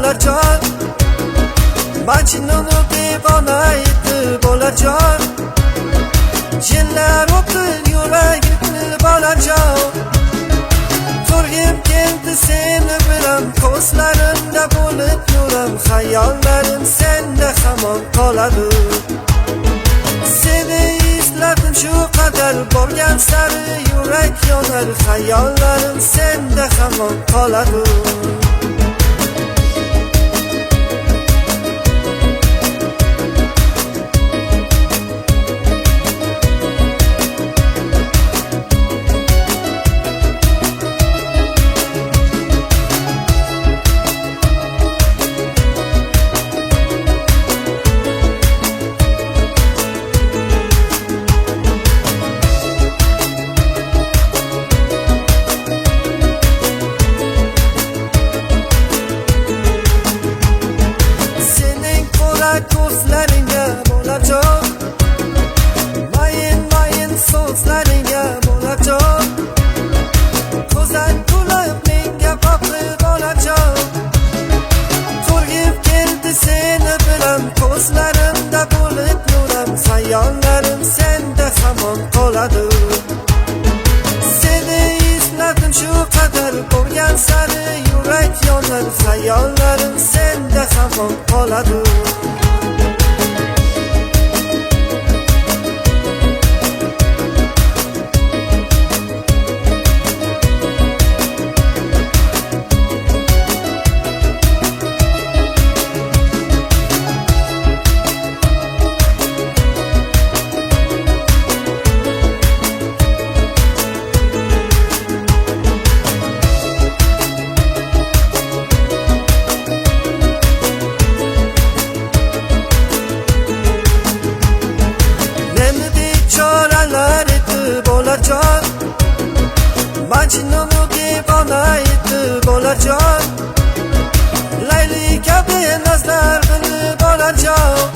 bolajon, Majnun devona edi bolajon, jinlar o'qi yuragimni bolajon. Ko'rgim keldi seni bilan, ko'zlarimda bo'lib yuram, xayollarim senda hamon qoladi. Seni izladim shu qadar, borgan sari yurak yonar, xayollarim senda hamon qoladi. Ko'zlaringga bolajon, mayin so'zlaringga bolajon, ko'zing kulib menga boqdi bolajon. Ko'rgim keldi seni bilan, ko'zlarimda bo'lib yuram, xayollarim senda hamon qoladi. Seni izladim shu qadar, borgan sari yurak yonar, xayollarim senda hamon qoladi. Bolajon, Majnun devona edi bolajon, Layli kabi nazlar qilib bolajon.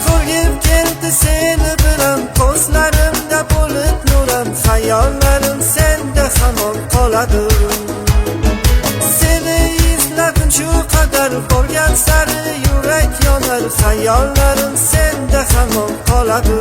Ko'rgim keldi seni bilan, ko'zlarimda bo'lib yuram, xayollarim senda hamon qoladi. Seni izladim shu qadar, borgan sari yurak yonar, xayollarim senda hamon qoladi.